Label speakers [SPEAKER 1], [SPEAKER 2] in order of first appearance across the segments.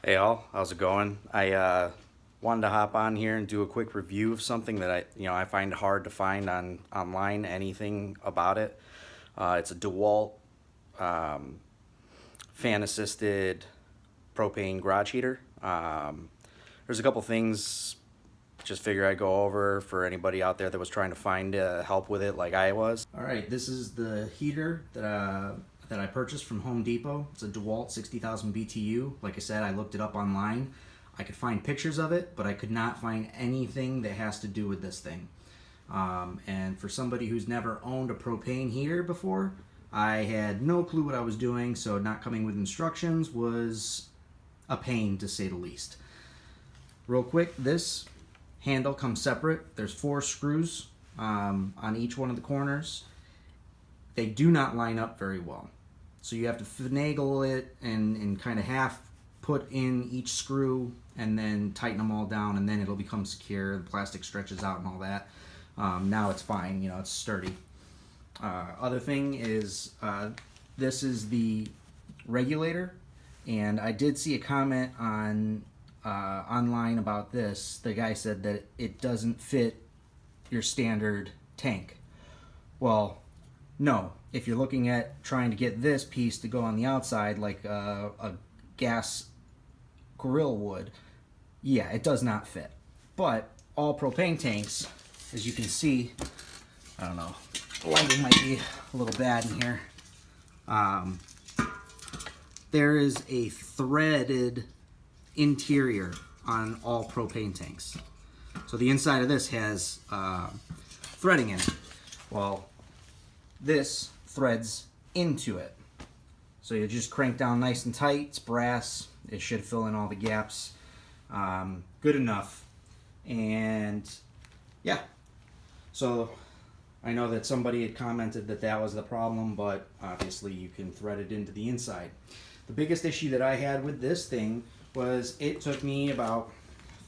[SPEAKER 1] Hey all, how's it going? I wanted to hop on here and do a quick review of something that I find hard to find on online anything about it. It's a Dewalt um, fan assisted propane garage heater. There's a couple things just figure I'd go over for anybody out there that was trying to find help with it like I was. All right, this is the heater that I purchased from Home Depot. It's a Dewalt 60,000 BTU. Like I said, I looked it up online. I could find pictures of it, but I could not find anything that has to do with this thing. And for somebody who's never owned a propane heater before, I had no clue what I was doing, so not coming with instructions was a pain to say the least. Real quick, this handle comes separate. There's 4 screws on each one of the corners. They do not line up very well. So you have to finagle it and kind of half put in each screw and then tighten them all down, and then it'll become secure. The plastic stretches out and all that. Now it's fine, it's sturdy. Other thing is this is the regulator, and I did see a comment on online about this. The guy said that it doesn't fit your standard tank. Well, no. If you're looking at trying to get this piece to go on the outside like a gas grill would, yeah, it does not fit. But all propane tanks, as you can see, I don't know, the lighting might be a little bad in here. There is a threaded interior on all propane tanks. So the inside of this has threading in it. Well, this threads into it. So you just crank down nice and tight. It's brass. It should fill in all the gaps. Good enough. And yeah. So I know that somebody had commented that that was the problem, but obviously you can thread it into the inside. The biggest issue that I had with this thing was it took me about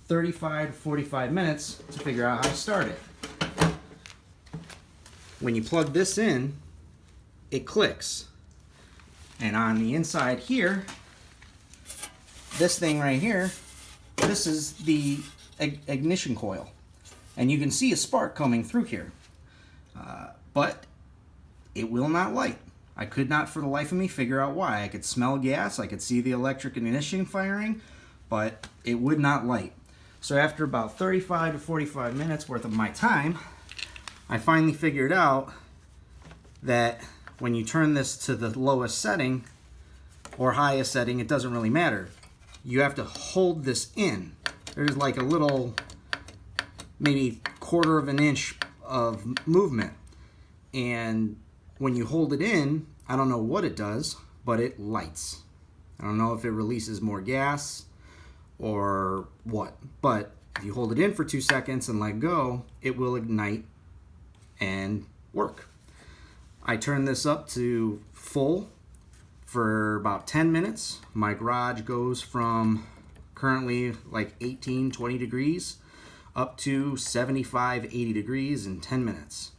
[SPEAKER 1] 35 to 45 minutes to figure out how to start it. When you plug this in, it clicks. And on the inside here, this thing right here, this is the ignition coil. And you can see a spark coming through here. But it will not light. I could not for the life of me figure out why. I could smell gas, I could see the electric ignition firing, but it would not light. So after about 35 to 45 minutes worth of my time, I finally figured out that when you turn this to the lowest setting or highest setting, it doesn't really matter. You have to hold this in. There's like a little, maybe quarter of an inch of movement. And when you hold it in, I don't know what it does, but it lights. I don't know if it releases more gas or what, but if you hold it in for 2 seconds and let go, it will ignite and work. I turned this up to full for about 10 minutes. My garage goes from currently like 18, 20 degrees up to 75, 80 degrees in 10 minutes.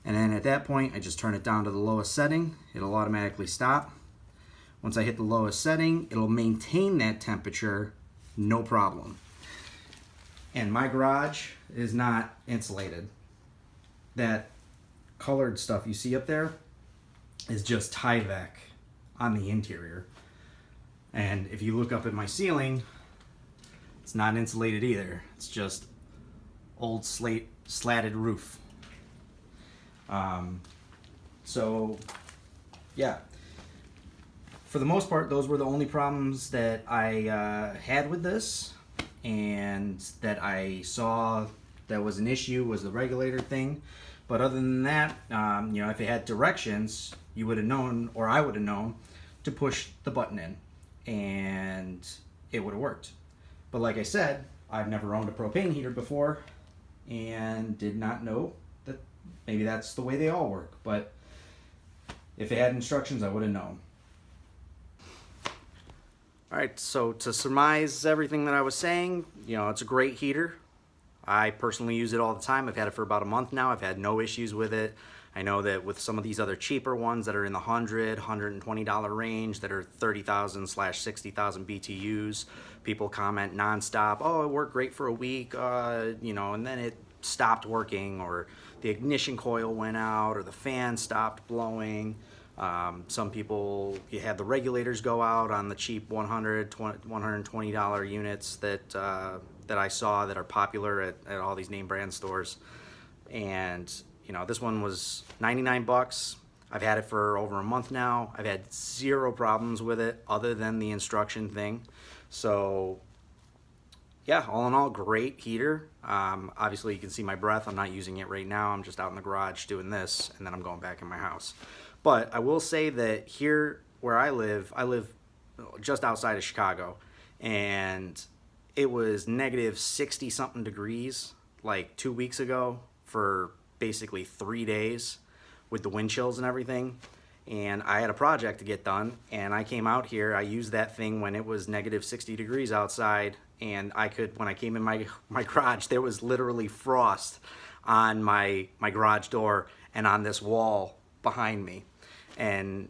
[SPEAKER 1] And then at that point, I just turn it down to the lowest setting. It'll automatically stop. Once I hit the lowest setting, it'll maintain that temperature, no problem. And my garage is not insulated. That colored stuff you see up there is just Tyvek on the interior. And if you look up at my ceiling, it's not insulated either. It's just old slate slatted roof. So yeah, for the most part, those were the only problems that I had with this, and that I saw that was an issue was the regulator thing. But other than that, if it had directions, you would have known, or I would have known, to push the button in, and it would have worked. But like I said, I've never owned a propane heater before, and did not know that maybe that's the way they all work. But if it had instructions, I would have known. Alright, so to surmise everything that I was saying, it's a great heater. I personally use it all the time. I've had it for about a month now. I've had no issues with it. I know that with some of these other cheaper ones that are in the $120 range that are 30,000/60,000 BTUs, people comment nonstop, oh, it worked great for a week, you know, and then it stopped working, or the ignition coil went out, or the fan stopped blowing. Some people, you had the regulators go out on the cheap $120 units that I saw that are popular at all these name brand stores. And you know, this one was 99 bucks. I've had it for over a month now. I've had zero problems with it other than the instruction thing. So yeah, all in all, great heater. Obviously you can see my breath. I'm not using it right now. I'm just out in the garage doing this, and then I'm going back in my house. But I will say that here where I live just outside of Chicago, and it was negative 60 something degrees like 2 weeks ago for basically 3 days with the wind chills and everything. And I had a project to get done, and I came out here. I used that thing when it was negative 60 degrees outside, and when I came in my garage, there was literally frost on my garage door and on this wall behind me. And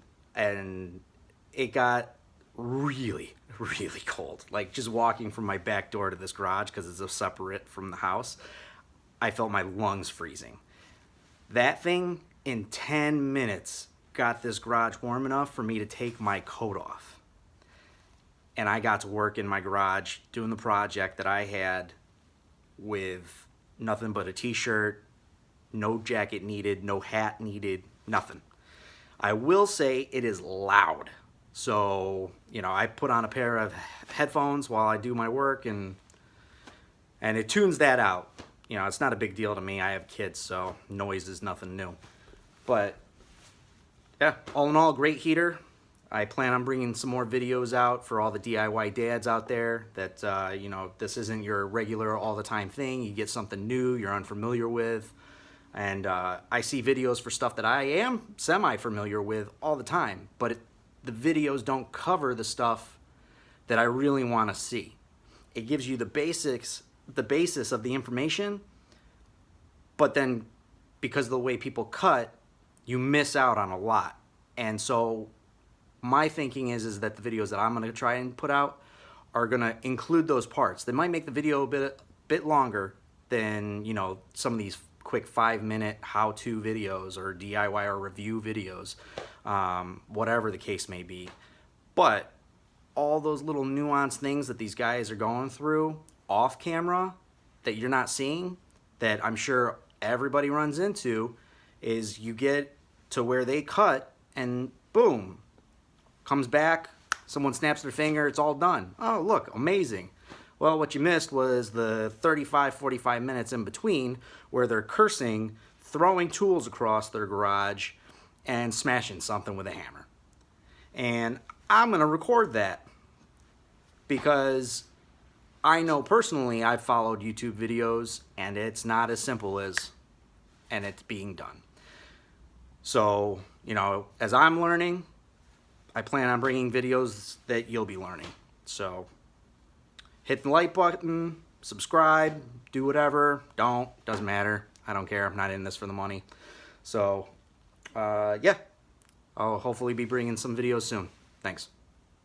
[SPEAKER 1] it got really, really cold. Like, just walking from my back door to this garage, because it's a separate from the house, I felt my lungs freezing. That thing in 10 minutes got this garage warm enough for me to take my coat off. And I got to work in my garage doing the project that I had with nothing but a t-shirt, no jacket needed, no hat needed, nothing. I will say it is loud. So, you know, I put on a pair of headphones while I do my work, and it tunes that out. You know, it's not a big deal to me. I have kids, so noise is nothing new. But yeah, all in all, great heater. I plan on bringing some more videos out for all the DIY dads out there that, you know, this isn't your regular all the time thing. You get something new you're unfamiliar with. And I see videos for stuff that I am semi-familiar with all the time, but the videos don't cover the stuff that I really want to see. It gives you the basis of the information, but then because of the way people cut, you miss out on a lot. And so my thinking is that the videos that I'm going to try and put out are going to include those parts. They might make the video a bit longer than, you know, some of these quick 5-minute how-to videos or DIY or review videos, whatever the case may be. But all those little nuanced things that these guys are going through off camera that you're not seeing, that I'm sure everybody runs into, is you get to where they cut and boom, comes back, someone snaps their finger, it's all done. Oh, look, amazing. Well, what you missed was the 45 minutes in between where they're cursing, throwing tools across their garage, and smashing something with a hammer. And I'm going to record that because I know personally I've followed YouTube videos and it's not as simple as, and it's being done. So, you know, as I'm learning, I plan on bringing videos that you'll be learning. So hit the like button, subscribe, do whatever, doesn't matter. I don't care, I'm not in this for the money. So, yeah, I'll hopefully be bringing some videos soon. Thanks.